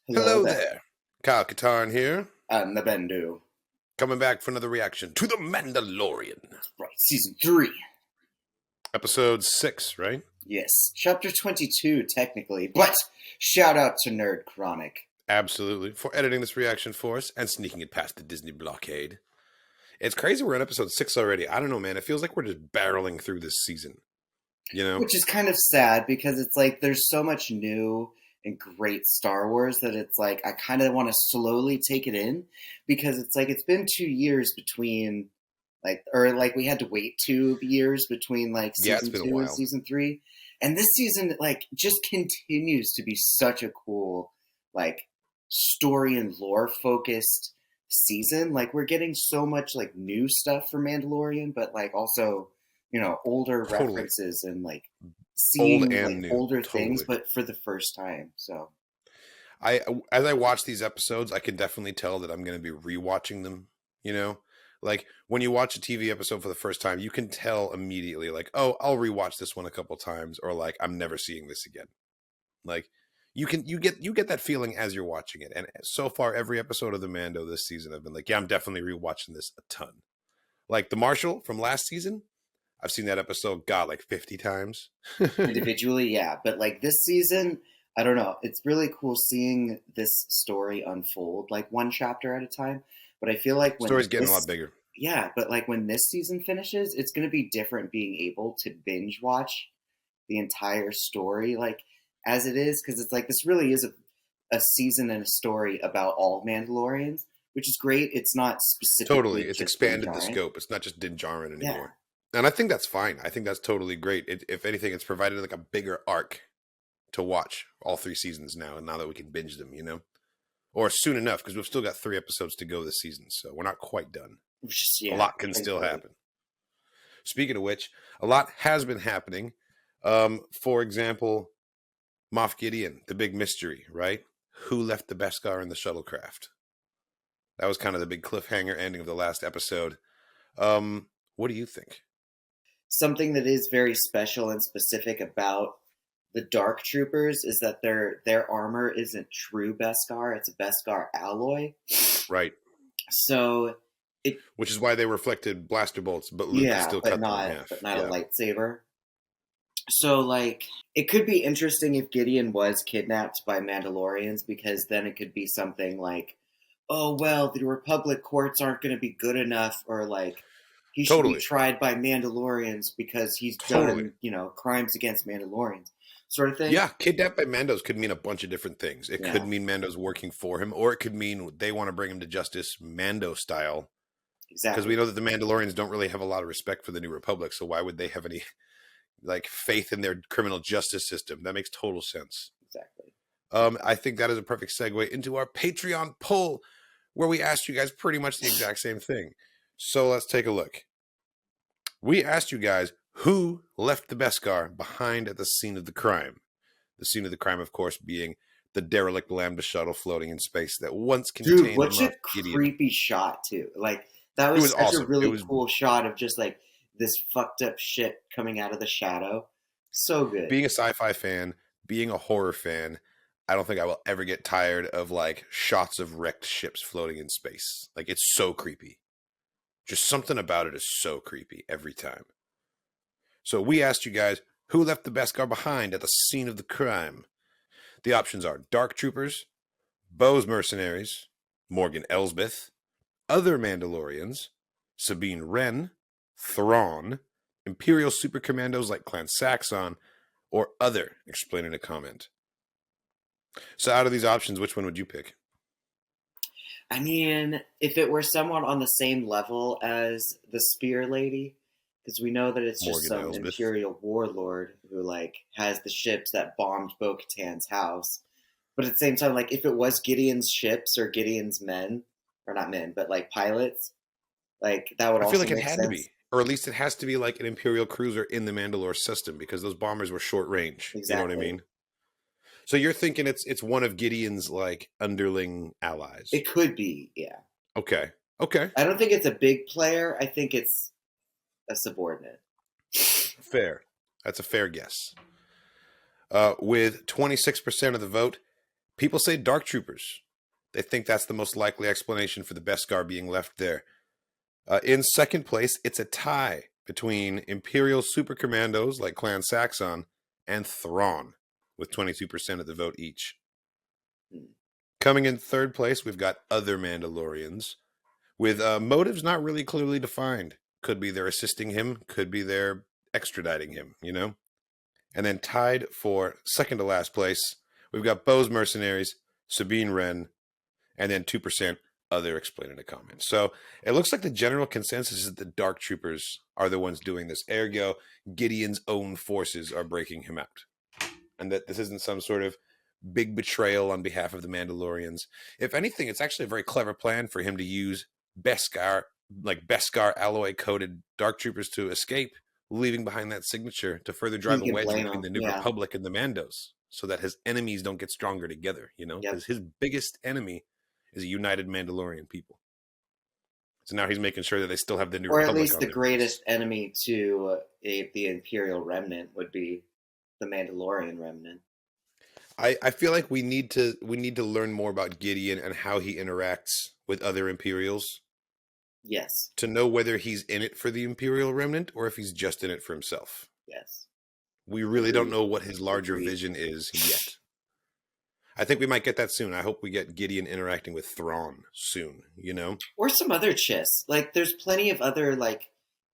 Hello Hello there. there. Kyle Katarn here, I'm the Bendu. coming back for another reaction to The Mandalorian. Right, season 3. Episode 6, right? Yes, chapter 22, technically, but shout out to Nerd Chronic. Absolutely. For editing this reaction for us and sneaking it past the Disney blockade. It's crazy we're in episode 6 already. I don't know, man. It feels like we're just barreling through this season. You know? Which is kind of sad because it's like there's so much new and great Star Wars that it's like I kind of want to slowly take it in because it's like it's been 2 years between like we had to wait 2 years between like Yeah, it's season been a 2 and while. season 3. And this season like just continues to be such a cool like story and lore focused season. Like we're getting so much like new stuff for Mandalorian, but like also, older Totally. references and like Old seeing and like new. older things, Totally. but for the first time. So As I watch these episodes, I can definitely tell that I'm going to be rewatching them, you know? Like when you watch a TV episode for the first time, you can tell immediately like, "Oh, I'll rewatch this one a couple times," or like, "I'm never seeing this again." Like you get that feeling as you're watching it. And so far every episode of The Mando this season I've been like, "Yeah, I'm definitely rewatching this a ton." Like The Marshal from last season, I've seen that episode like 50 times. individually, yeah. But like this season, I don't know. It's really cool seeing this story unfold like one chapter at a time. But I feel like Story's getting a lot bigger. yeah, but like when this season finishes, it's going to be different being able to binge watch the entire story like as it is because it's like this really is a season and a story about all Mandalorians, which is great. It's not Totally. specifically It's just Din expanded the Djarin. scope. It's not just Din Djarin Yeah, anymore. And I think that's fine. I think that's totally great. If anything, it's provided like a bigger arc to watch all 3 seasons now. And now that we can binge them, or soon enough, because we've still got 3 episodes to go this season. So we're not quite done. A yeah, lot can still thankfully. happen. Speaking of which, a lot has been happening. For example, Moff Gideon, the big mystery, right? Who left the Beskar in the shuttlecraft? That was kind of the big cliffhanger ending of the last episode. What do you think? Something that is very special and specific about the Dark Troopers is that their armor isn't true Beskar; it's a Beskar alloy. Right. So it Which is why they reflected blaster bolts, but Luke could yeah, still but cut them in not half. a Yeah. lightsaber. So like it could be interesting if Gideon was kidnapped by Mandalorians because then it could be something like, oh well, the Republic courts aren't going to be good enough, or like he should be Totally. tried by Mandalorians because he's Totally. done crimes against Mandalorians, sort of thing. Yeah, kidnapped by Mandos could mean a bunch of different things. It could Yeah, mean Mando's working for him, or it could mean they want to bring him to justice Mando style. Because we exactly. know that the Mandalorians don't really have a lot of respect for the New Republic, so why would they have any like faith in their criminal justice system? That makes total sense. Exactly. I think that is a perfect segue into our Patreon poll, where we asked you guys pretty much the exact same thing. So let's take a look. We asked you guys who left the Beskar behind at the scene of the crime. The scene of the crime, of course, being the derelict Lambda shuttle floating in space that once Dude, contained what's Moff a Gideon. creepy shot too? Like that It was was such a awesome. It really was cool shot of just like this fucked up shit coming out of the shadow. So good. being a sci-fi fan, being a horror fan. I don't think I will ever get tired of like shots of wrecked ships floating in space. Like it's so creepy. Just something about it is so creepy every time. So we asked you guys who left the Beskar behind at the scene of the crime. The options are Dark Troopers, Bo's Mercenaries, Morgan Elsbeth, other Mandalorians, Sabine Wren, Thrawn, Imperial Super Commandos like Clan Saxon, or other. Explain in a comment. So out of these options, which one would you pick? I mean, if it were someone on the same level as the Spear Lady, because we know that it's just Morgan some Elsbeth. Imperial warlord who like has the ships that bombed Bo-Katan's house. But at the same time, like if it was Gideon's ships or Gideon's men, or not men, but like pilots, like that would I feel also like it make had to sense. be. Or at least it has to be like an Imperial cruiser in the Mandalore system because those bombers were short range. You know what I Exactly. mean? So you're thinking it's one of Gideon's like underling allies. It could be, yeah. Okay. Okay. I don't think it's a big player. I think it's a subordinate. Fair. That's a fair guess. With 26% of the vote, People say Dark Troopers. They think that's the most likely explanation for the Beskar being left there. In second place, it's a tie between Imperial Super Commandos like Clan Saxon and Thrawn, with 22% of the vote each. Coming in third place, we've got other Mandalorians, with motives not really clearly defined. Could be they're assisting him, could be they're extraditing him, you know? And then tied for second to last place, we've got Bo's Mercenaries, Sabine Wren, and then 2% other explain in a comment. So it looks like the general consensus is that the Dark Troopers are the ones doing this. Ergo, Gideon's own forces are breaking him out. And that this isn't some sort of big betrayal on behalf of the Mandalorians. If anything, it's actually a very clever plan for him to use Beskar alloy-coated Dark Troopers to escape, leaving behind that signature to further drive a wedge between the New Republic and the Mandos, so that his enemies don't get stronger together, you know? Because his biggest enemy is a united Mandalorian people. So now he's making sure that they still have the New Republic. Or at least the greatest enemy to the Imperial Remnant would be the Mandalorian Remnant. I feel like we need to learn more about Gideon and how he interacts with other Imperials. Yes. To know whether he's in it for the Imperial Remnant or if he's just in it for himself. Yes. We really don't know what his larger vision is yet. I think we might get that soon. I hope we get Gideon interacting with Thrawn soon, you know? Or some other chiss. Like, there's plenty of other, like,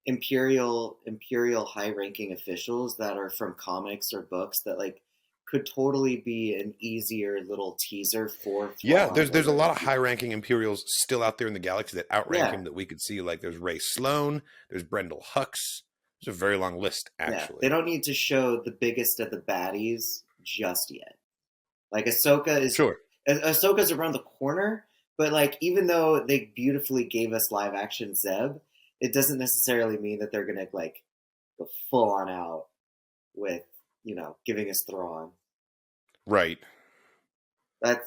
Imperial high-ranking officials that are from comics or books that, like, could totally be an easier little teaser for Thrawn. Yeah, there's a lot of high-ranking Imperials still out there in the galaxy that outrank him that we could see. Like, there's Ray Sloan, there's Brendel Hux. There's a very long list, actually. Yeah, they don't need to show the biggest of the baddies just yet. Like, Ahsoka's around the corner, but, like, even though they beautifully gave us live-action Zeb, it doesn't necessarily mean that they're going to, like, go full-on out with, you know, giving us Thrawn. Right. I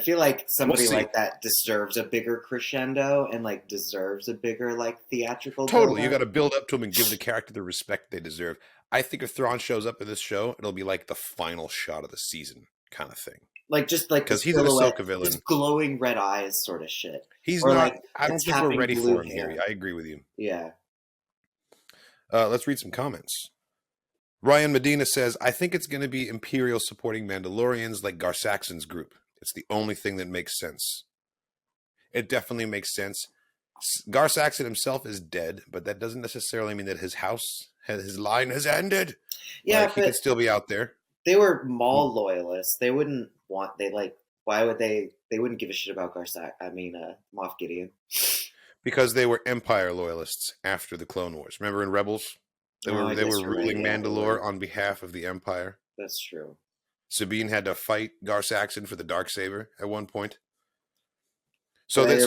feel like somebody like that deserves a bigger crescendo and, like, deserves a bigger, like, theatrical Totally. You got to build up to him and give the character the respect they deserve. I think if Thrawn shows up in this show, it'll be like the final shot of the season kind of thing. Like, just like because he's an Ahsoka villain, just glowing red eyes, sort of shit. He's not. Like, I don't think we're ready for him here. I agree with you. Yeah. Let's read some comments. Ryan Medina says, "I think it's going to be Imperial supporting Mandalorians like Gar Saxon's group. It's the only thing that makes sense." It definitely makes sense. Gar Saxon himself is dead, but that doesn't necessarily mean that his line has ended. Yeah, like, he could still be out there. They were Maul loyalists. They wouldn't why would they wouldn't give a shit about Moff Gideon. Because they were Empire loyalists after the Clone Wars. Remember in Rebels? They were ruling Mandalore on behalf of the Empire. That's true. Sabine had to fight Gar Saxon for the Darksaber at one point. So they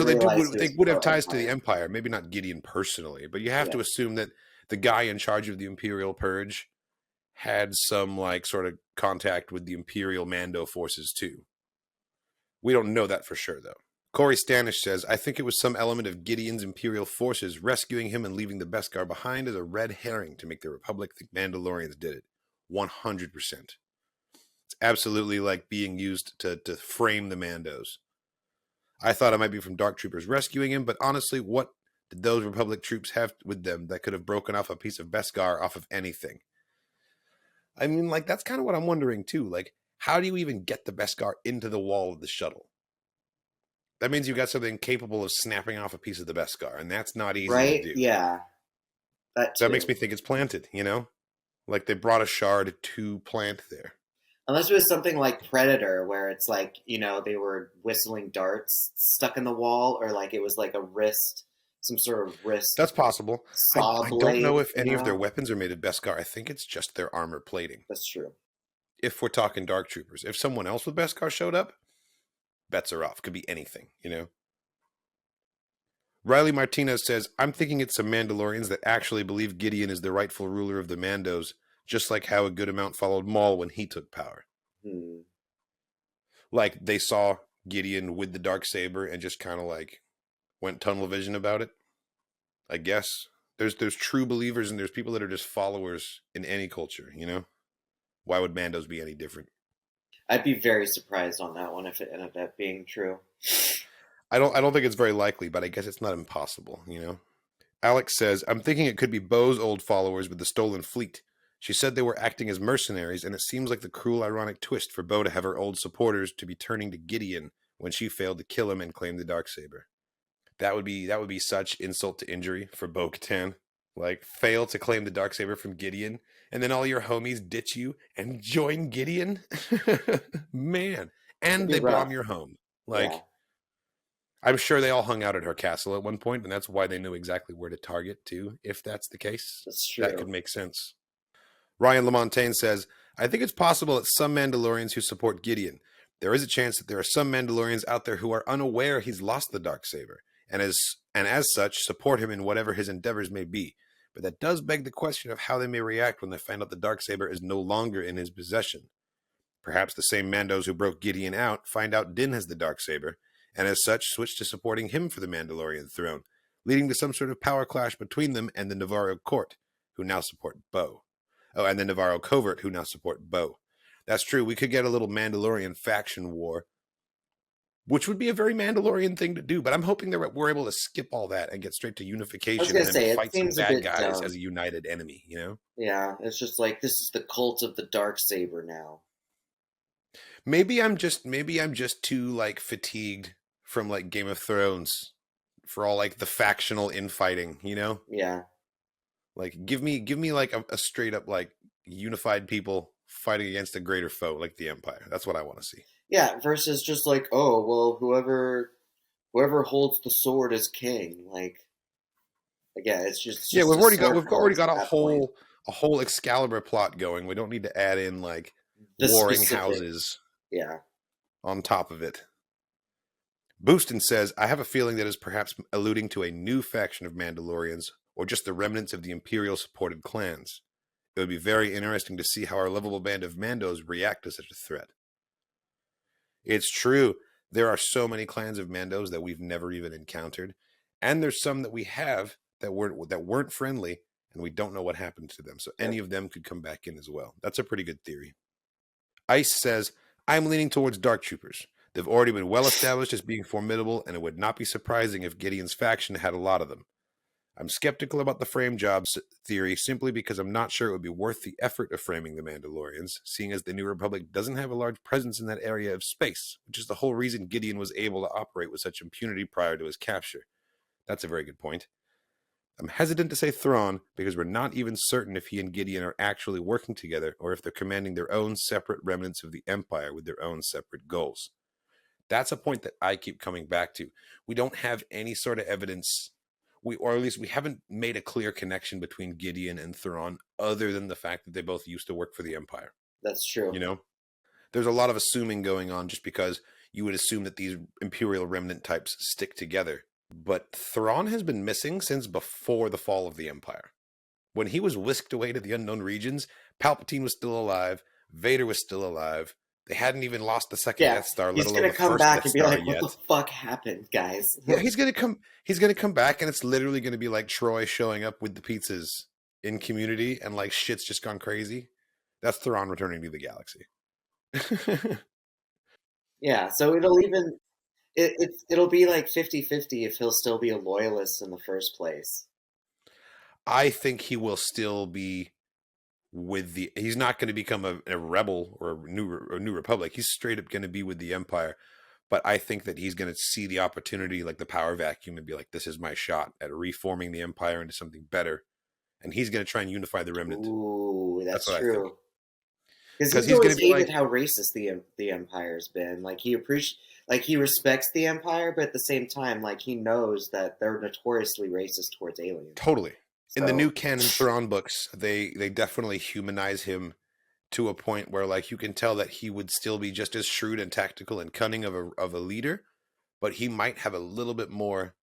would have ties to the Empire. Maybe not Gideon personally, but you have to assume that the guy in charge of the Imperial Purge had some like sort of contact with the Imperial Mando forces too. We don't know that for sure though. Corey Stanish says, "I think it was some element of Gideon's Imperial forces rescuing him and leaving the Beskar behind as a red herring to make the Republic think Mandalorians did it. 100%. It's absolutely like being used to frame the Mandos. I thought it might be from Dark Troopers rescuing him, but honestly, what did those Republic troops have with them that could have broken off a piece of Beskar off of anything?" I mean, like, that's kind of what I'm wondering, too. Like, how do you even get the Beskar into the wall of the shuttle? That means you've got something capable of snapping off a piece of the Beskar, and that's not easy to do. Yeah. That makes me think it's planted, you know? Like, they brought a shard to plant there. Unless it was something like Predator, where it's like, you know, they were whistling darts stuck in the wall, or like it was like a wrist, some sort of wrist. That's possible. Saw blade, I don't know if any of their weapons are made of Beskar. I think it's just their armor plating. That's true. If we're talking Dark Troopers. If someone else with Beskar showed up, bets are off. Could be anything, you know? Riley Martinez says, "I'm thinking it's some Mandalorians that actually believe Gideon is the rightful ruler of the Mandos, just like how a good amount followed Maul when he took power." Like, they saw Gideon with the Darksaber and just kind of like went tunnel vision about it. I guess there's true believers and there's people that are just followers in any culture, you know? Why would Mandos be any different? I'd be very surprised on that one if it ended up being true. I don't think it's very likely, but I guess it's not impossible, Alex says, I'm thinking it could be Bo's old followers with the stolen fleet. She said they were acting as mercenaries, and it seems like the cruel, ironic twist for Bo to have her old supporters to be turning to Gideon when she failed to kill him and claim the Darksaber. That would be such insult to injury for Bo Katan. Like, fail to claim the Darksaber from Gideon, and then all your homies ditch you and join Gideon? Man. It'd And be they rough. bomb your home. Yeah, Like, I'm sure they all hung out at her castle at one point, and that's why they knew exactly where to target, too, if that's the case. that's That could true. make sense. Ryan Lamontagne says, I think it's possible that some Mandalorians who support Gideon, there is a chance that there are some Mandalorians out there who are unaware he's lost the Darksaber, and as such, support him in whatever his endeavors may be. But that does beg the question of how they may react when they find out the Darksaber is no longer in his possession. Perhaps the same Mandos who broke Gideon out find out Din has the Darksaber, and as such switch to supporting him for the Mandalorian throne, leading to some sort of power clash between them and the Navarro court, who now support Bo. Oh, and the Navarro covert, who now support Bo. That's true. We could get a little Mandalorian faction war, which would be a very Mandalorian thing to do, but I'm hoping that we're able to skip all that and get straight to I was unification gonna and then say it fight some seems a bad bit guys dumb. as a united enemy, Yeah, it's just like this is the cult of the dark saber now. Maybe I'm just too like fatigued from like Game of Thrones for all like the factional infighting. Yeah, Like give me like a straight up like unified people fighting against a greater foe like the Empire. That's what I want to see. yeah. Versus just like, oh well, whoever holds the sword is king. Like yeah, it's Yeah, just we've a already got sword we've already cult got at a that point. whole Excalibur plot going. We don't need to add in like The warring specific, houses yeah, on top of it. Booston says, I have a feeling that is perhaps alluding to a new faction of Mandalorians, or just the remnants of the Imperial-supported clans. It would be very interesting to see how our lovable band of Mandos react to such a threat. It's true, there are so many clans of Mandos that we've never even encountered, and there's some that we have that weren't friendly, and we don't know what happened to them. So yep. any of them could come back in as well. That's a pretty good theory. Ice says, I'm leaning towards Dark Troopers. They've already been well established as being formidable, and it would not be surprising if Gideon's faction had a lot of them. I'm skeptical about the frame jobs theory simply because I'm not sure it would be worth the effort of framing the Mandalorians, seeing as the New Republic doesn't have a large presence in that area of space, which is the whole reason Gideon was able to operate with such impunity prior to his capture. That's a very good point. I'm hesitant to say Thrawn because we're not even certain if he and Gideon are actually working together or if they're commanding their own separate remnants of the Empire with their own separate goals. That's a point that I keep coming back to. We don't have any sort of evidence, or at least we haven't made a clear connection between Gideon and Thrawn other than the fact that they both used to work for the Empire. That's true. There's a lot of assuming going on just because you would assume that these Imperial remnant types stick together. But Thrawn has been missing since before the fall of the Empire. When he was whisked away to the unknown regions, Palpatine was still alive, Vader was still alive. They hadn't even lost the second Yeah, Death Star, let he's alone gonna the come first back Death and be Star like, "What the yet. fuck happened, guys?" Yeah, he's gonna come back, and it's literally gonna be like Troy showing up with the pizzas in Community, and like shit's just gone crazy. That's Thrawn returning to the galaxy. Yeah, so it'll be like 50-50 if he'll still be a loyalist in the first place. I think he will still be he's not going to become a rebel or a new republic. He's straight up going to be with the Empire. But I think that he's going to see the opportunity, like the power vacuum, and be like, this is my shot at reforming the Empire into something better. And he's going to try and unify the remnant. Ooh, That's that's what I think. true. Because Because he's he's going always to be hated like, how racist the Empire's been. Like he respects the Empire, but at the same time, like he knows that they're notoriously racist towards aliens. totally. In the So new canon Thrawn books, they definitely humanize him to a point where like you can tell that he would still be just as shrewd and tactical and cunning of a leader, but he might have a little bit more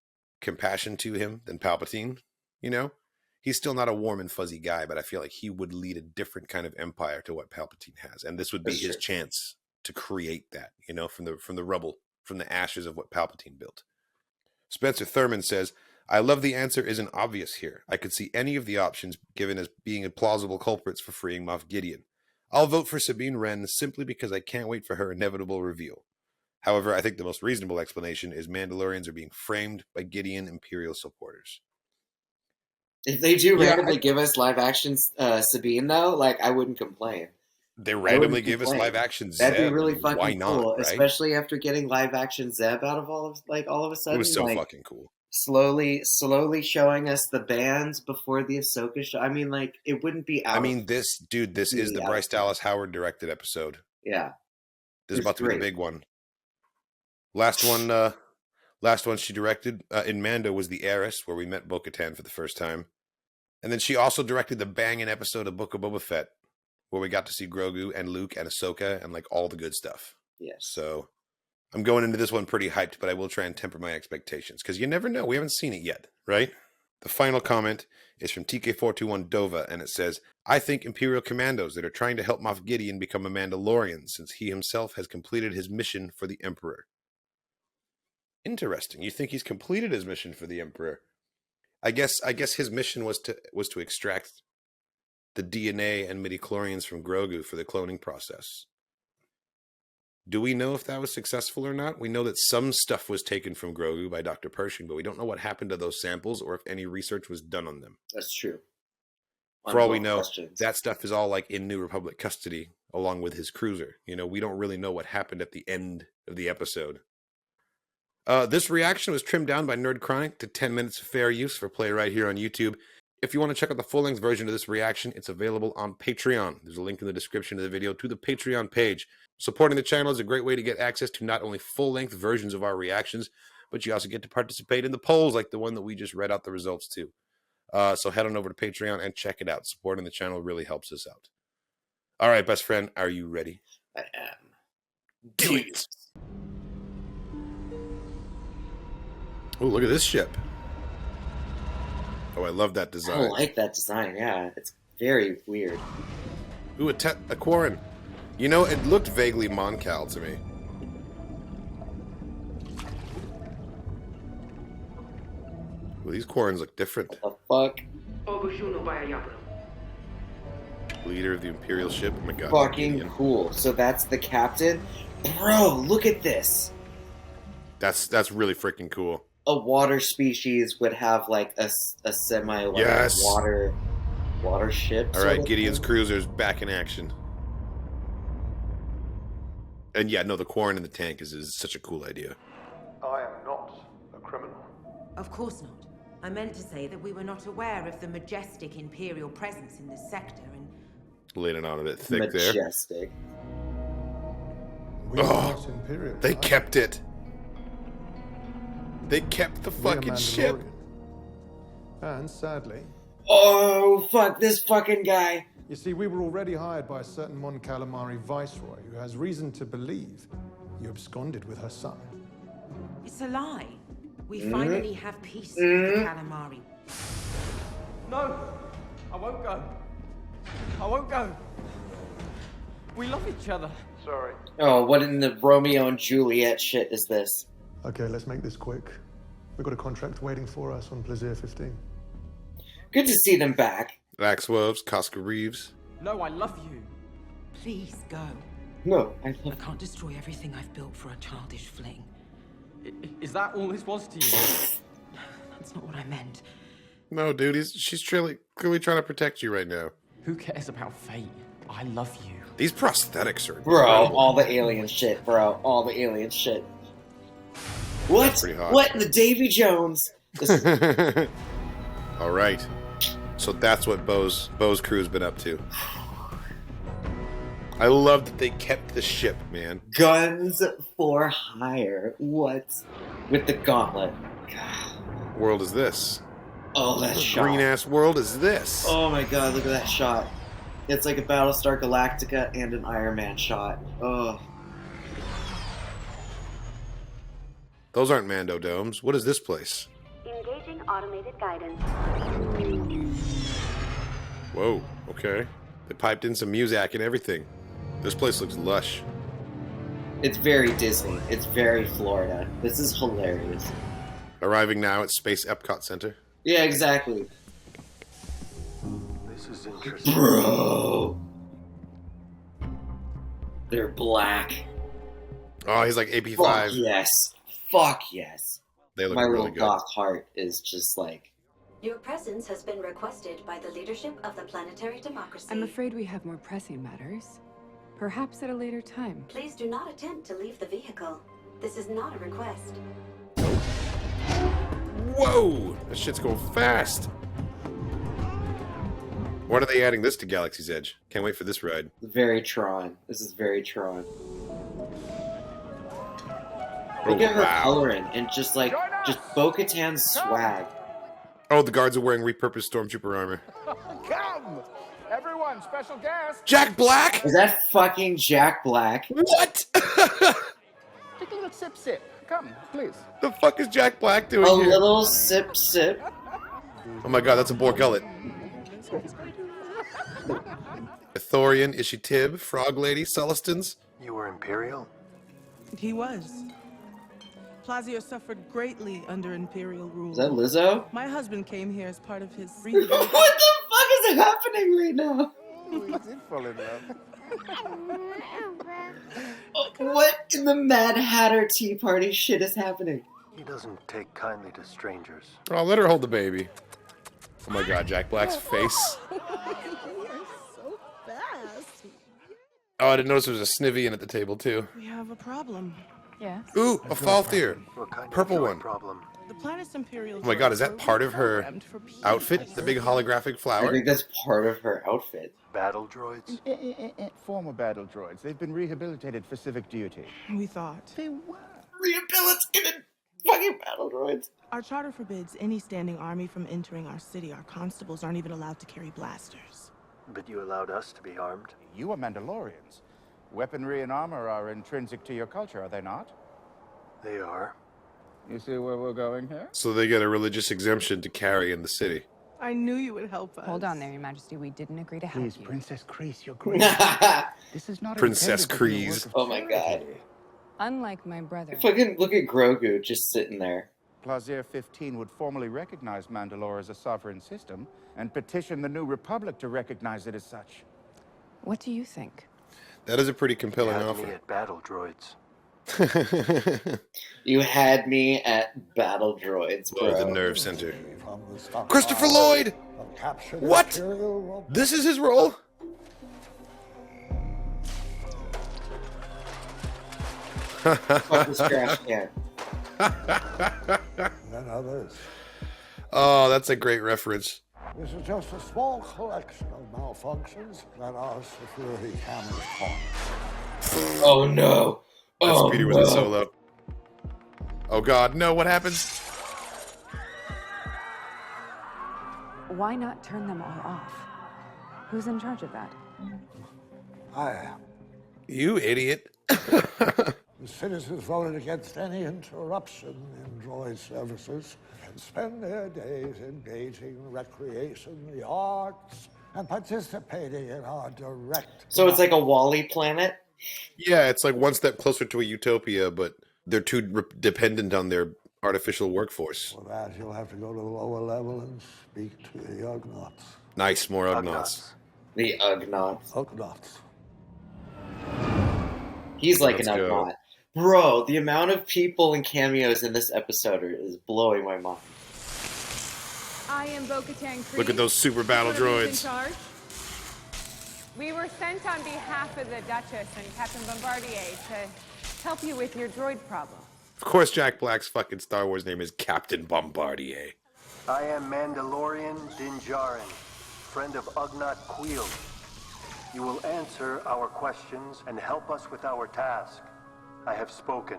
compassion to him than Palpatine. You know, he's still not a warm and fuzzy guy, but I feel like he would lead a different kind of empire to what Palpatine has, and this would be that's his true. chance to create that. From the rubble, from the ashes of what Palpatine built. Spencer Thurman says, I love the answer isn't obvious here. I could see any of the options given as being plausible culprits for freeing Moff Gideon. I'll vote for Sabine Wren simply because I can't wait for her inevitable reveal. However, I think the most reasonable explanation is Mandalorians are being framed by Gideon Imperial supporters. If they do randomly give us live action Sabine, though, like, I wouldn't complain. They randomly gave us live action Zeb. That'd be really fucking why not, cool, right? especially after getting live action Zeb out of all of a sudden. It was so like, fucking cool. Slowly showing us the bands before the Ahsoka show. I mean, like, it wouldn't be out. I mean, this is the Bryce Dallas Howard directed episode. Yeah. This is about to be the big one. Last one she directed in Mando was The Heiress, where we met Bo-Katan for the first time. And then she also directed the banging episode of Book of Boba Fett, where we got to see Grogu and Luke and Ahsoka and like all the good stuff. Yeah. So I'm going into this one pretty hyped, but I will try and temper my expectations because you never know. We haven't seen it yet, right? The final comment is from TK421 Dova, and it says, I think Imperial commandos that are trying to help Moff Gideon become a Mandalorian since he himself has completed his mission for the Emperor. Interesting. You think he's completed his mission for the Emperor? I guess his mission was to extract the DNA and midichlorians from Grogu for the cloning process. Do we know if that was successful or not? We know that some stuff was taken from Grogu by Dr. Pershing, but we don't know what happened to those samples or if any research was done on them. That's true. For all we know, that stuff is all like in New Republic custody along with his cruiser. You know, we don't really know what happened at the end of the episode. This reaction was trimmed down by Nerd Chronic to 10 minutes of fair use for play right here on YouTube. If you want to check out the full-length version of this reaction, it's available on Patreon. There's a link in the description of the video to the Patreon page. Supporting the channel is a great way to get access to not only full-length versions of our reactions, but you also get to participate in the polls like the one that we just read out the results to. So head on over to Patreon and check it out. Supporting the channel really helps us out. All right, best friend, are you ready? I am. Do it! Oh, look at this ship. Oh, I love that design. I like that design, yeah. It's very weird. Ooh, a Quarren. You know, it looked vaguely Mon Cal to me. Well, these Quarrens look different. What the fuck? Leader of the Imperial ship. Oh my god. Fucking cool. So that's the captain? Bro, look at this. That's really freaking cool. A water species would have like a semi water ship. All right, Gideon's cruiser's back in action. And yeah, no, the Quarren in the tank is such a cool idea. I am not a criminal. Of course not. I meant to say that we were not aware of the majestic Imperial presence in this sector and... Laid it on a bit thick there. Majestic. Oh, they kept it. They kept the fucking ship. And sadly... Oh, fuck this fucking guy. You see, we were already hired by a certain Mon Calamari viceroy who has reason to believe you absconded with her son. It's a lie. We finally have peace with the Calamari. No, I won't go. I won't go. We love each other. Sorry. Oh, what in the Romeo and Juliet shit is this? Okay, let's make this quick. We've got a contract waiting for us on Plaisir 15. Good to see them back. Laxwelves, Cosca Reeves. No, I love you. Please go. No, I can't destroy everything I've built for a childish fling. Is that all this was to you? That's not what I meant. No, dude, she's clearly trying to protect you right now. Who cares about fate? I love you. These prosthetics are bro, incredible. all the alien shit, bro. All the alien shit. What? Pretty hot. What in the Davy Jones? All right. So that's what Bo's crew's been up to. I love that they kept the ship, man. Guns for hire. What? With the gauntlet. God. World is this? Oh, that shot. Green ass world is this? Oh my god, look at that shot. It's like a Battlestar Galactica and an Iron Man shot. Oh. Those aren't Mando domes. What is this place? Engaging automated guidance. Whoa, okay. They piped in some Muzak and everything. This place looks lush. It's very Disney. It's very Florida. This is hilarious. Arriving now at Space Epcot Center. Yeah, exactly. This is interesting. Bro. They're black. Oh, he's like AP5. Fuck yes. Fuck yes. They look My really little good. Doc Hart is just like... Your presence has been requested by the leadership of the planetary democracy. I'm afraid we have more pressing matters. Perhaps at a later time. Please do not attempt to leave the vehicle. This is not a request. Whoa! That shit's going fast. When are they adding this to Galaxy's Edge? Can't wait for this ride. Very Tron. This is very Tron. Oh, Look at her wow. coloring and just Bo-Katan's swag. Oh, the guards are wearing repurposed stormtrooper armor. Come! Everyone, special guest! Jack Black? Is that fucking Jack Black? What? Take a little sip, sip. Come, please. The fuck is Jack Black doing A here? little sip sip. Oh my god, that's a boar gullet. Ithorian, Ishi Tib, Frog Lady, Celestins. You were Imperial? He was. Plazio suffered greatly under Imperial rule. Is that Lizzo? My husband came here as part of his What the fuck is happening right now? We did fall in love. What in the Mad Hatter Tea Party shit is happening? He doesn't take kindly to strangers. Oh, let her hold the baby. Oh my god, Jack Black's face. so fast. Oh, I didn't notice there was a Snivian at the table too. We have a problem. Yes. Ooh, a Falthier. What kind Purple of one. problem? The planet's Imperial. Oh my god, is that droids part were of her programmed for peace. outfit? The big holographic I flower? think that's part of her outfit. Battle droids? Former battle droids. They've been rehabilitated for civic duty. We thought. They were. Rehabilitated fucking battle droids. Our charter forbids any standing army from entering our city. Our constables aren't even allowed to carry blasters. But you allowed us to be armed? You are Mandalorians. Weaponry and armor are intrinsic to your culture, are they not? They are. You see where we're going here? So they get a religious exemption to carry in the city. I knew you would help us. Hold on there, Your Majesty. We didn't agree to help Please, you. Princess Kreese, you're great. This is not Princess intended to be a Kreese. work of Oh my god. charity. Unlike my brother. Fucking look at Grogu just sitting there. Plazier 15 would formally recognize Mandalore as a sovereign system and petition the new Republic to recognize it as such. What do you think? That is a pretty You compelling had me offer. at battle droids. You had me at battle droids, bro. Oh, the nerve center. Christopher Lloyd! What? This is his role? Fuck this trash can. And others. Oh, that's a great reference. This is just a small collection of malfunctions that our security cameras caught. Oh no. That's Oh, Peter with no. a solo. Oh god, no, what happens? Why not turn them all off? Who's in charge of that? I am. You idiot. The citizens voted against any interruption in droid services and spend their days engaging in recreation, the arts, and participating in our direct... So it's like a Wall-E planet? Yeah, it's like one step closer to a utopia, but they're too dependent on their artificial workforce. For that, you'll have to go to the lower level and speak to the Ugnaughts. Nice, more Ugnaughts. The Ugnaughts. Ugnaughts. He's like Let's an go. Ugnaught. Bro, the amount of people and cameos in this episode is blowing my mind. I am Bo-Katan Kryze. Look at those super battle Who's in droids. charge? We were sent on behalf of the Duchess and Captain Bombardier to help you with your droid problem. Of course, Jack Black's fucking Star Wars name is Captain Bombardier. I am Mandalorian Din Djarin, friend of Ugnaught Queel. You will answer our questions and help us with our task. I have spoken.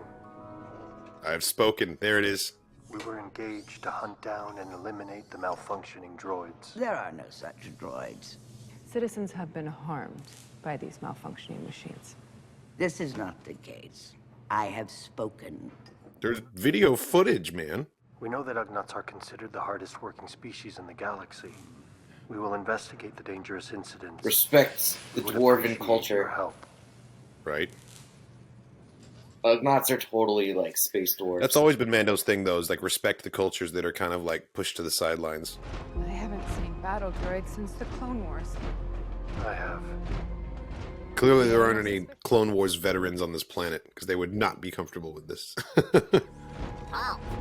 I have spoken. There it is. We were engaged to hunt down and eliminate the malfunctioning droids. There are no such droids. Citizens have been harmed by these malfunctioning machines. This is not the case. I have spoken. There's video footage, man. We know that Ugnaughts are considered the hardest working species in the galaxy. We will investigate the dangerous incidents. Respect the We would dwarven appreciate culture. your help. Right? Ugnaughts are totally like space dwarves. That's always been Mando's thing, though, is like respect the cultures that are kind of like pushed to the sidelines. I haven't seen battle droids since the Clone Wars. I have. Clearly, there aren't any Clone Wars veterans on this planet because they would not be comfortable with this.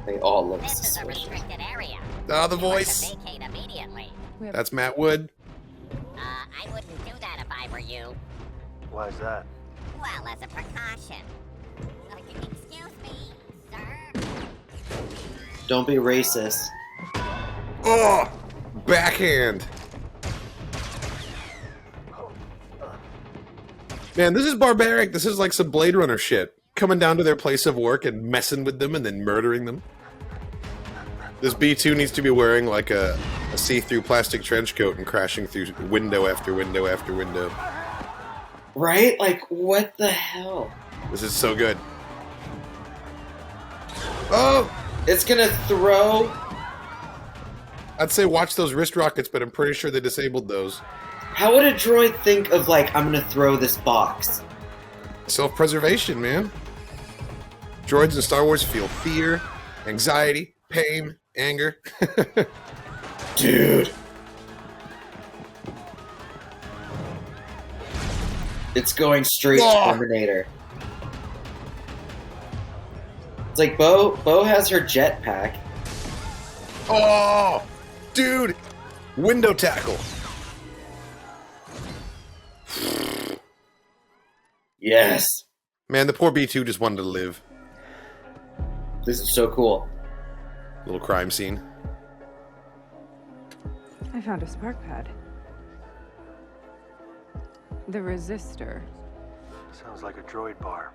They all look This is a suspicious. restricted area. Ah, the You are to voice. vacate immediately. That's Matt Wood. I wouldn't do that if I were you. Why is that? Well, as a precaution. Excuse me, sir. Don't be racist. Oh, backhand. Man, this is barbaric. This is like some Blade Runner shit. Coming down to their place of work and messing with them and then murdering them. This B2 needs to be wearing like a see-through plastic trench coat and crashing through window after window after window. Right? Like, what the hell? This is so good. Oh! It's gonna throw... I'd say watch those wrist rockets, but I'm pretty sure they disabled those. How would a droid think of, like, I'm gonna throw this box? Self-preservation, man. Droids in Star Wars feel fear, anxiety, pain, anger. Dude. It's going straight to Terminator. It's like Bo has her jetpack. Oh! Dude! Window tackle. Yes. Man, the poor B2 just wanted to live. This is so cool. Little crime scene. I found a spark pad. The resistor. Sounds like a droid bar.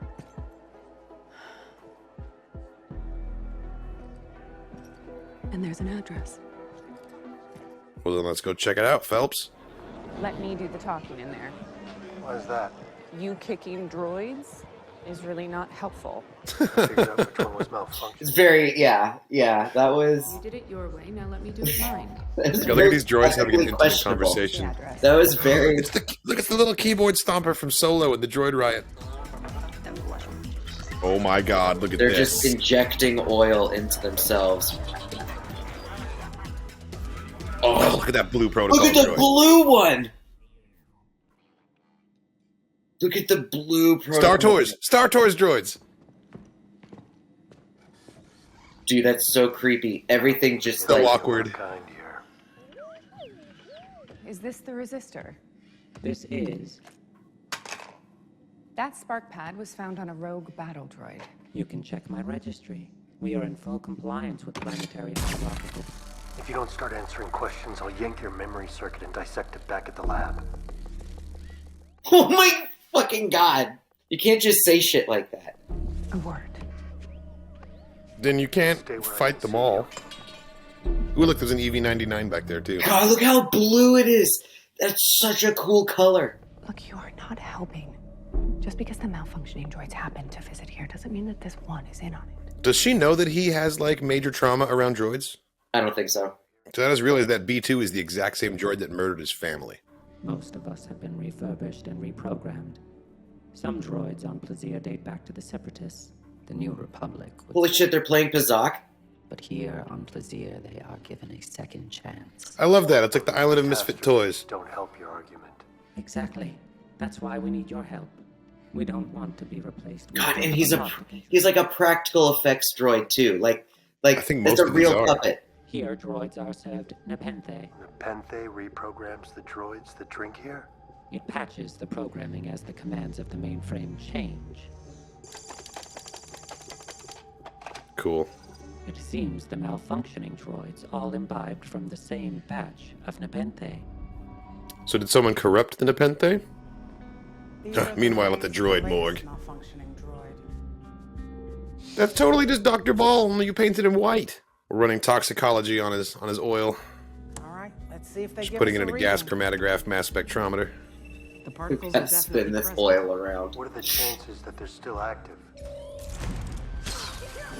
And there's an address. Well, then let's go check it out, Phelps. Let me do the talking in there. Why is that? You kicking droids is really not helpful. Figured out which one was malfunctioning. It's very, yeah, that was... You did it your way, now let me do it mine. that was Look at these droids having an very intimate questionable. conversation. That was very... Look at the little keyboard stomper from Solo with the droid riot. Oh my god, look at They're this. just injecting oil into themselves. Oh, look at that blue protocol Look at the droid. blue one! Look at the blue protocol. Star Tours droids. Dude, that's so creepy. Everything just So like... awkward. Is this the resistor? This is. That spark pad was found on a rogue battle droid. You can check my registry. We are in full compliance with planetary hierarchy. If you don't start answering questions, I'll yank your memory circuit and dissect it back at the lab. Oh my fucking god. You can't just say shit like that. A word. Then you can't fight them all. Ooh, look, there's an EV-99 back there, too. God, look how blue it is. That's such a cool color. Look, you are not helping. Just because the malfunctioning droids happen to visit here doesn't mean that this one is in on it. Does she know that he has, like, major trauma around droids? I don't think so. So I just realized that B2 is the exact same droid that murdered his family. Most of us have been refurbished and reprogrammed. Some droids on Plazir date back to the Separatists, the New Republic. Holy shit, they're playing Pazak? But here on Plazir, they are given a second chance. I love that. It's like the Island of Misfit Toys. Don't help your argument. Exactly. That's why we need your help. We don't want to be replaced. with God, and a he's like a practical effects droid too. Like I think that's most a of these real are. puppet. Here, droids are served Nepenthe. Nepenthe reprograms the droids that drink here? It patches the programming as the commands of the mainframe change. Cool. It seems the malfunctioning droids all imbibed from the same batch of Nepenthe. So did someone corrupt the Nepenthe? Meanwhile, at the droid morgue. That's totally just Dr. Ball, only you painted him white. We're running toxicology on his oil. Alright, let's see if they Just give putting us it in a gas chromatograph mass spectrometer. The particles Let's spin this oil around. What are the chances that they're still active?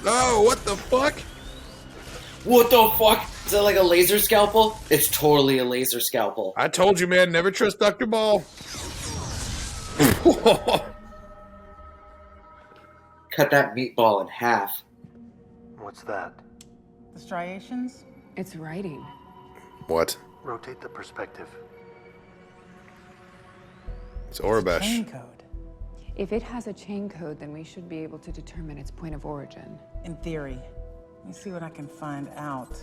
Oh, what the fuck? What the fuck? Is that like a laser scalpel? It's totally a laser scalpel. I told you, man, never trust Dr. Ball. Cut that meatball in half. What's that? The striations? It's writing. What? Rotate the perspective. It's Orabesh. Chain code. If it has a chain code, then we should be able to determine its point of origin. In theory. Let me see what I can find out.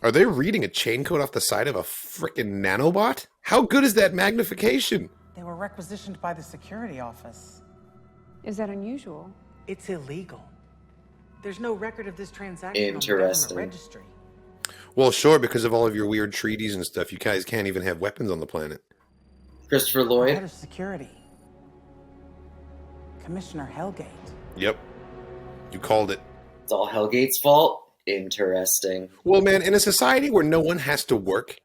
Are they reading a chain code off the side of a frickin' nanobot? How good is that magnification? They were requisitioned by the security office. Is that unusual? It's illegal. There's no record of this transaction Interesting. on the government registry. Well, sure, because of all of your weird treaties and stuff, you guys can't even have weapons on the planet. Christopher Head Lloyd. of security. Commissioner Hellgate. Yep. You called it. It's all Hellgate's fault. Interesting. Well, man, in a society where no one has to work,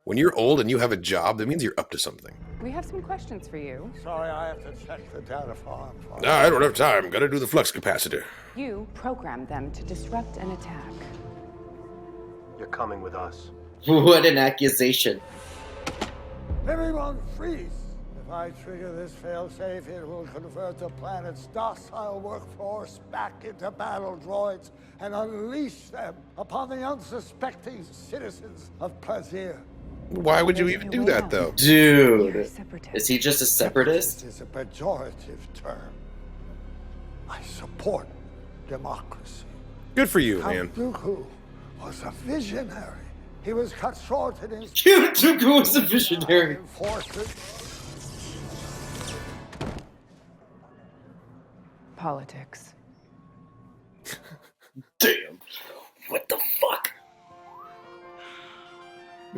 when you're old and you have a job, that means you're up to something. We have some questions for you. Sorry, I have to check the data farm. No, I don't have time. Gotta do the flux capacitor. You programmed them to disrupt an attack. You're coming with us. What an accusation. Everyone freeze! If I trigger this failsafe, it will convert the planet's docile workforce back into battle droids and unleash them upon the unsuspecting citizens of Plazir. Why would you even do that, though? Dude. Is he just a separatist? It is a pejorative term. I support democracy. Good for you, Count man. Dooku was a visionary. He was cut short in his... Count Dooku was a visionary. Politics. Damn. What the fuck?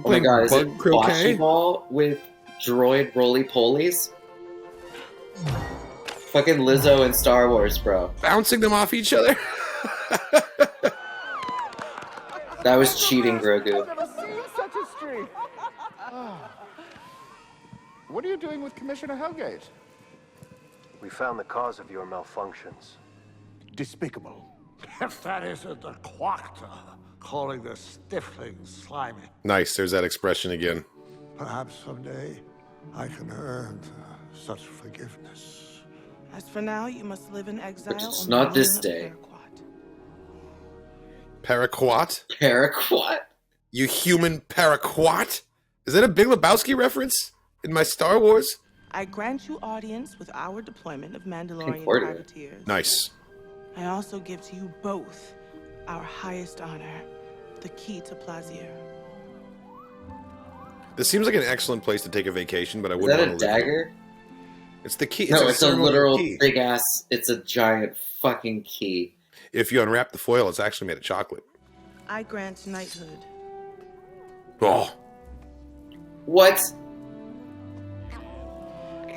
Oh my god, is it bocce ball with droid roly-polies? Fucking Lizzo in Star Wars, bro. Bouncing them off each other? That was cheating, Grogu. Such a streak. What are you doing with Commissioner Hellgate? We found the cause of your malfunctions. Despicable. If that isn't the Quacta calling the stifling slimy. Nice, there's that expression again. Perhaps someday I can earn such forgiveness. As for now, you must live in exile. But it's on not the this moon of day. Paraquat? Paraquat? You human paraquat? Is that a Big Lebowski reference in my Star Wars? I grant you audience with our deployment of Mandalorian Concordia. privateers. Nice. I also give to you both our highest honor, the key to Plazir. This seems like an excellent place to take a vacation, but I Is wouldn't that a want to live dagger? here. It's the key. No, it's a ceremonial literal key. big ass. It's a giant fucking key. If you unwrap the foil, it's actually made of chocolate. I grant knighthood. Oh. What?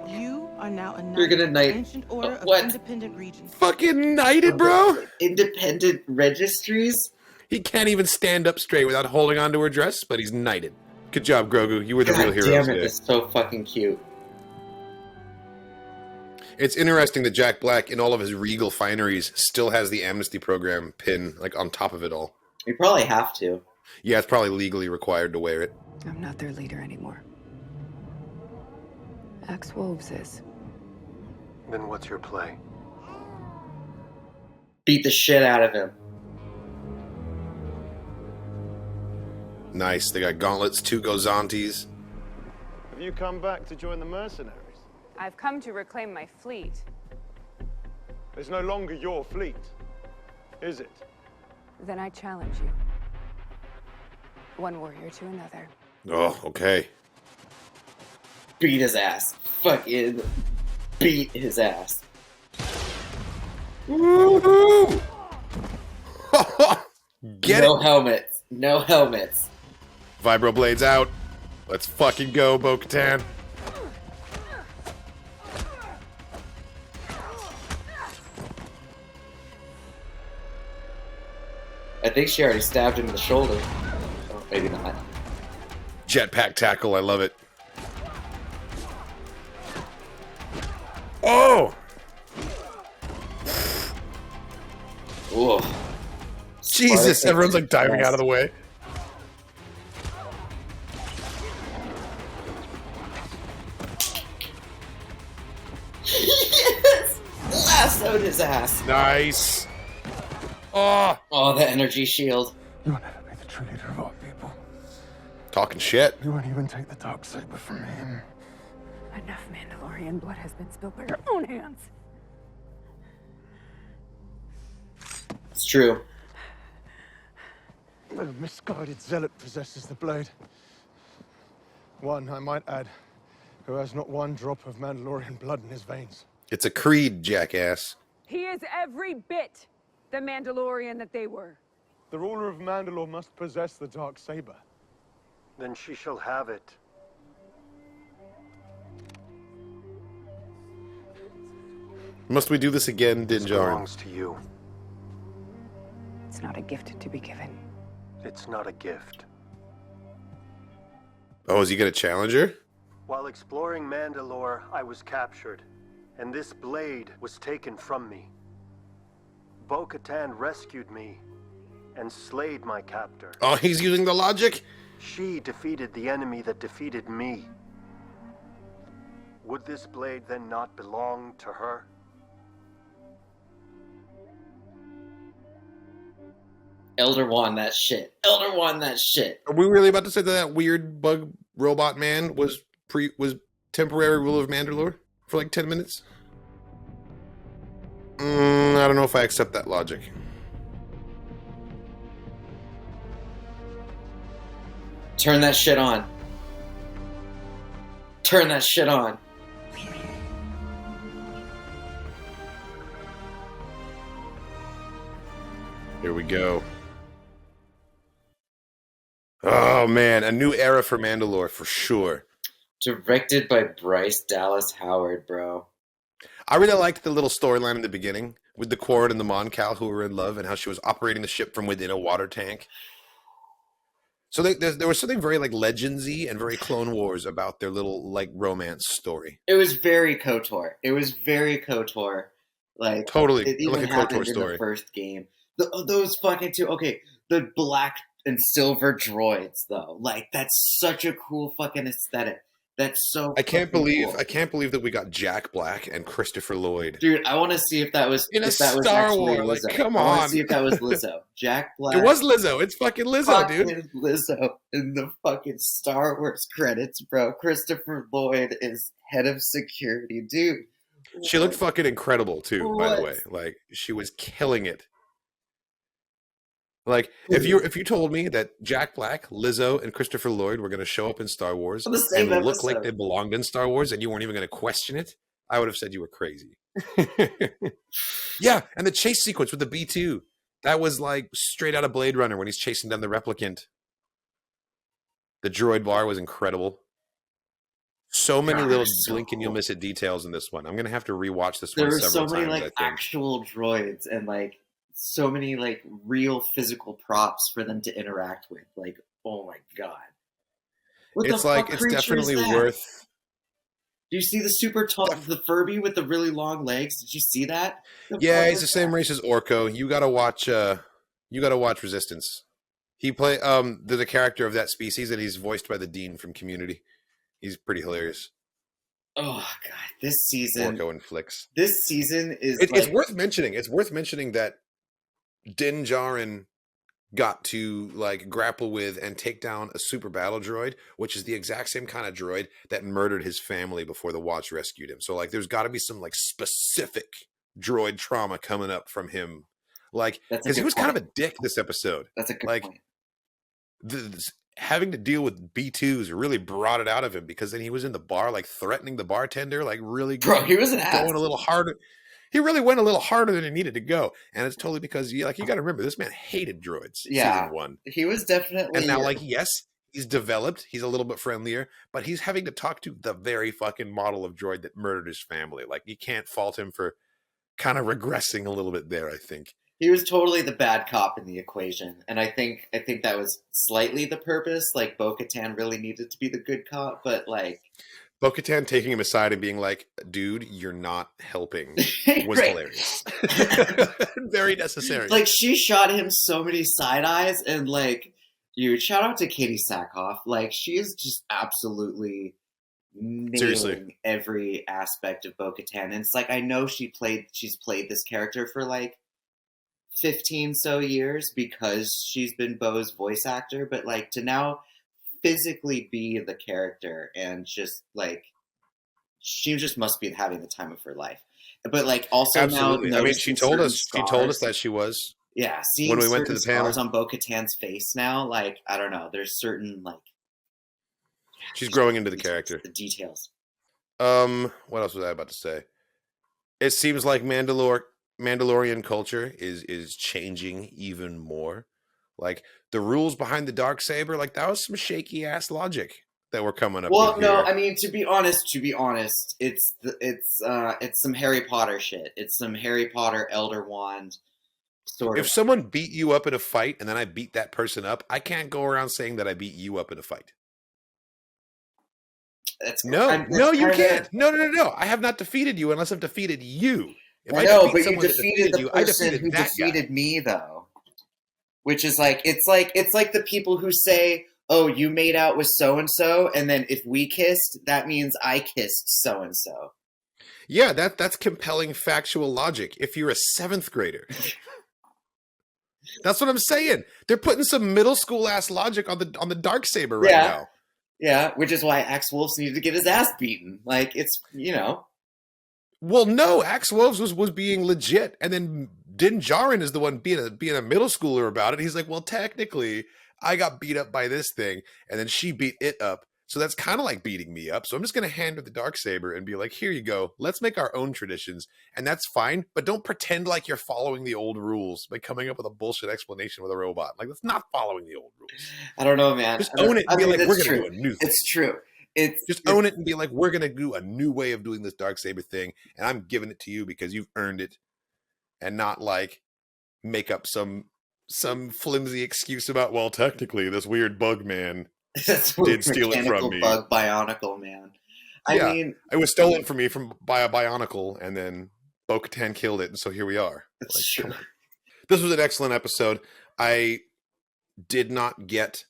You are now a knight You're gonna of the knight- Ancient Order of what? Independent Regions. Fucking knighted, bro! Independent registries? He can't even stand up straight without holding onto her dress, but he's knighted. Good job, Grogu. You were the real God hero damn it, today. it's so fucking cute. It's interesting that Jack Black, in all of his regal fineries, still has the amnesty program pin, like, on top of it all. You probably have to. Yeah, it's probably legally required to wear it. I'm not their leader anymore. Ex-Wolves is. Then what's your play? Beat the shit out of him. Nice. They got gauntlets, 2 Gozantes. Have you come back to join the mercenaries? I've come to reclaim my fleet. It's no longer your fleet, is it? Then I challenge you. One warrior to another. Oh, okay. Beat his ass. Fucking beat his ass. Woo-hoo! Get no it! helmets. No helmets. Vibroblades out. Let's fucking go, Bo-Katan. I think she already stabbed him in the shoulder. Oh, maybe not. Jetpack tackle, I love it. Oh! Ooh. Jesus, Spartacus everyone's like is diving best. out of the way. Yes! Lassoed his ass. Nice. Oh! Oh, the energy shield. You will never be the true leader of our people. Talking shit. You won't even take the dark saber from me. Enough Mandalorian blood has been spilled by your own hands. It's true. A misguided zealot possesses the blade. One, I might add, who has not one drop of Mandalorian blood in his veins. It's a creed, jackass. He is every bit the Mandalorian that they were. The ruler of Mandalore must possess the dark saber. Then she shall have it. Must we do this again, Din This Djarin? belongs to you. It's not a gift to be given. It's not a gift. Oh, is he gonna challenge her? While exploring Mandalore, I was captured, and this blade was taken from me. Bo-Katan rescued me and slayed my captor. Oh, he's using the logic? She defeated the enemy that defeated me. Would this blade then not belong to her? Elder won that shit. Elder won that shit. Are we really about to say that weird bug robot man was temporary ruler of Mandalore for like 10 minutes? I don't know if I accept that logic. Turn that shit on. Turn that shit on. Here we go. Oh man, a new era for Mandalore for sure. Directed by Bryce Dallas Howard, bro. I really liked the little storyline in the beginning with the Quard and the Mon Cal who were in love and how she was operating the ship from within a water tank. So there was something very like Legendsy and very Clone Wars about their little like romance story. It was very KOTOR. It was very KOTOR. Like Totally, it even like a happened KOTOR in story. the first game. Those fucking two. Okay, the black and silver droids though. Like that's such a cool fucking aesthetic. That's so. I can't believe cool. that we got Jack Black and Christopher Lloyd. Dude, I want to see if that was in a Star Wars. Lizzo. Like, come I want on. to see if that was Lizzo. Jack Black. It was Lizzo. It's fucking Lizzo, dude. Lizzo in the fucking Star Wars credits, bro. Christopher Lloyd is head of security, dude. She looked fucking incredible too. By the What? way, like she was killing it. Like if you told me that Jack Black, Lizzo, and Christopher Lloyd were going to show up in Star Wars On the same and look like episode. they belonged in Star Wars, and you weren't even going to question it, I would have said you were crazy. Yeah, and the chase sequence with the B2, that was like straight out of Blade Runner when he's chasing down the replicant. The droid bar was incredible. So many God, little so blink and you'll cool. miss it details in this one. I'm going to have to rewatch this There one were so several many times, like I think. actual droids and like so many like real physical props for them to interact with. Like, oh my god. What It's the like fuck it's creature definitely is that? worth. Do you see the super tall, the Furby with the really long legs? Did you see that? Yeah, he's the same race as Orko. You gotta watch. You gotta watch Resistance. He there's a character of that species, and he's voiced by the Dean from Community. He's pretty hilarious. Oh god, this season. Orko and Flicks. This season is. It's worth mentioning. It's worth mentioning that Din Djarin got to like grapple with and take down a super battle droid, which is the exact same kind of droid that murdered his family before the Watch rescued him. So like there's got to be some like specific droid trauma coming up from him, like because he was kind of a dick this episode. That's a good like point. Having to deal with B2s really brought it out of him, because then he was in the bar like threatening the bartender, like really he was an ass. going a little harder. He really went a little harder than he needed to go, and it's totally because you got to remember this man hated droids. Yeah, season 1. He was definitely. And now, like, yes, he's developed. He's a little bit friendlier, but he's having to talk to the very fucking model of droid that murdered his family. Like, you can't fault him for kind of regressing a little bit there, I think. He was totally the bad cop in the equation, and I think that was slightly the purpose. Like Bo-Katan really needed to be the good cop, but like Bo-Katan taking him aside and being like, "Dude, you're not helping," was hilarious. Very necessary. Like she shot him so many side eyes, and like, dude, shout out to Katie Sackhoff. Like she is just absolutely nailing every aspect of Bo-Katan, and it's like I know she's played this character for like 15 so years because she's been Bo's voice actor, but like to now physically be the character and just like she just must be having the time of her life. But like also Absolutely. now I mean, she told us that she was. Yeah, seeing when we went to the scars panel on Bo-Katan's face now, like I don't know, there's certain like she's growing into the character. The details. What else was I about to say? It seems like Mandalorian culture is changing even more. Like the rules behind the Darksaber, like that was some shaky ass logic that we're coming up with. Well, no, here. I mean to be honest, it's some Harry Potter shit. It's some Harry Potter Elder Wand sort if of. someone beat you up in a fight and then I beat that person up, I can't go around saying that I beat you up in a fight. No, you can't. No. I have not defeated you unless I've defeated you. If I know, but you defeated the person who defeated me, though. Which is like it's like the people who say, "Oh, you made out with so and so," and then if we kissed, that means I kissed so and so. Yeah, that's compelling factual logic. If you're a 7th grader, that's what I'm saying. They're putting some middle school ass logic on the Darksaber right now. Yeah, which is why Axe Wolves needed to get his ass beaten. Like it's Well, no, Axe Wolves was being legit, and then Din Djarin is the one being a middle schooler about it. He's like, well, technically, I got beat up by this thing, and then she beat it up. So that's kind of like beating me up. So I'm just going to hand her the Darksaber and be like, here you go. Let's make our own traditions. And that's fine. But don't pretend like you're following the old rules by coming up with a bullshit explanation with a robot. Like, that's not following the old rules. I don't know, man. Just own it and be like, we're going to do a new thing. It's true. Just own it and be like, we're going to do a new way of doing this Darksaber thing. And I'm giving it to you because you've earned it. And not like make up some flimsy excuse about, well, technically this weird bug man did steal it from me. Bug Bionicle man. I mean, it was stolen from me by a Bionicle, and then Bo-Katan killed it, and so here we are. That's true. This was an excellent episode. I did not get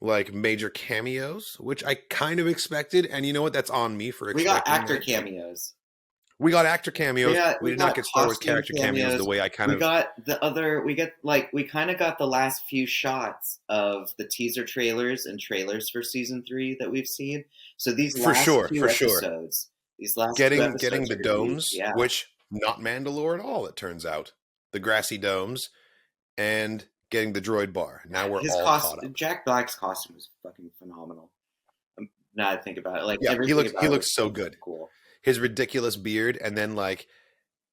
like major cameos, which I kind of expected, and you know what? That's on me for expecting. We got actor cameos. We got actor cameos. We did not get Star Wars character cameos the way I kind of. We kind of got the last few shots of the teaser trailers and trailers for season 3 that we've seen. So these last few episodes, these last getting the domes, which not Mandalore at all. It turns out the grassy domes and getting the droid bar. Now we're all caught up. Jack Black's costume is fucking phenomenal. Now I think about it, he looks so good. Cool. His ridiculous beard, and then like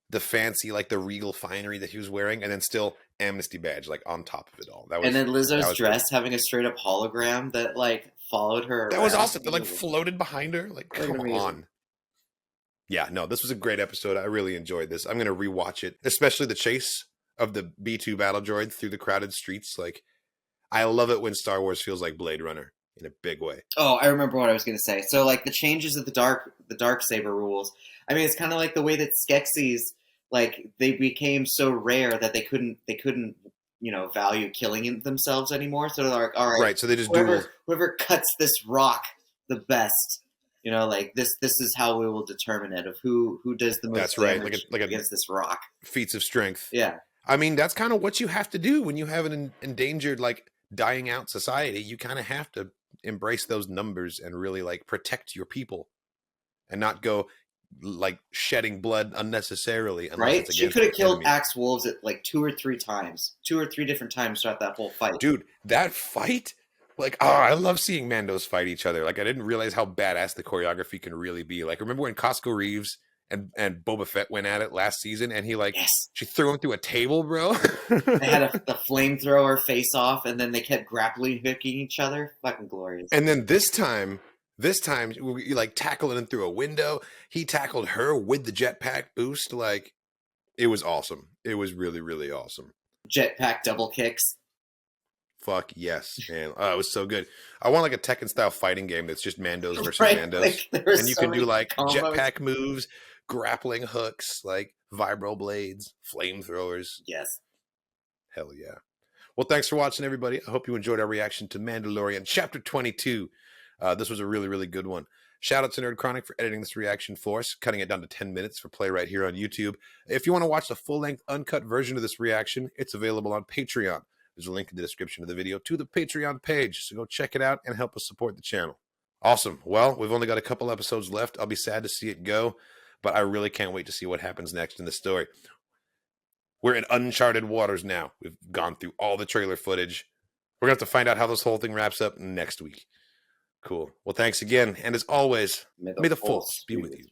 the fancy, like the regal finery that he was wearing, and then still amnesty badge like on top of it all. And then Lizzo's dress having a straight up hologram that like followed her. That was awesome. That like floated behind her. Like, come on. Yeah, no, this was a great episode. I really enjoyed this. I'm gonna rewatch it, especially the chase of the B2 battle droid through the crowded streets. Like, I love it when Star Wars feels like Blade Runner. In a big way. Oh, I remember what I was going to say. So, like the changes of the Darksaber rules. I mean, it's kind of like the way that Skeksis, like they became so rare that they couldn't, value killing themselves anymore. So they're like, all right, so they just whoever cuts this rock the best. Like this is how we will determine it of who does the most damage against this rock. Feats of strength. Yeah. I mean, that's kind of what you have to do when you have an endangered, like dying out society. You kind of have to embrace those numbers and really like protect your people and not go like shedding blood unnecessarily. Right? She could have killed Axe Wolves at like 2 or 3 different times throughout that whole fight. Dude, that fight, like, I love seeing Mandos fight each other. Like, I didn't realize how badass the choreography can really be. Like, remember when Costco Reeves and Boba Fett went at it last season, and she threw him through a table, bro. They had the flamethrower face off, and then they kept grappling hooking each other. Fucking glorious. And then this time, you like tackling him through a window. He tackled her with the jetpack boost. Like, it was awesome. It was really, really awesome. Jetpack double kicks. Fuck yes, man. Oh, it was so good. I want like a Tekken style fighting game that's just Mandos versus Mandos. Like, and you can do like combos. Jetpack moves, grappling hooks, like vibro blades, flamethrowers. Yes. Hell yeah. Well, thanks for watching, everybody. I hope you enjoyed our reaction to Mandalorian Chapter 22. This was a really, really good one. Shout out to Nerd Chronic for editing this reaction for us, cutting it down to 10 minutes for play right here on YouTube. If you want to watch the full-length, uncut version of this reaction, it's available on Patreon. There's a link in the description of the video to the Patreon page, so go check it out and help us support the channel. Awesome. Well, we've only got a couple episodes left. I'll be sad to see it go, but I really can't wait to see what happens next in the story. We're in uncharted waters now. We've gone through all the trailer footage. We're going to have to find out how this whole thing wraps up next week. Cool. Well, thanks again. And as always, may the force be with you.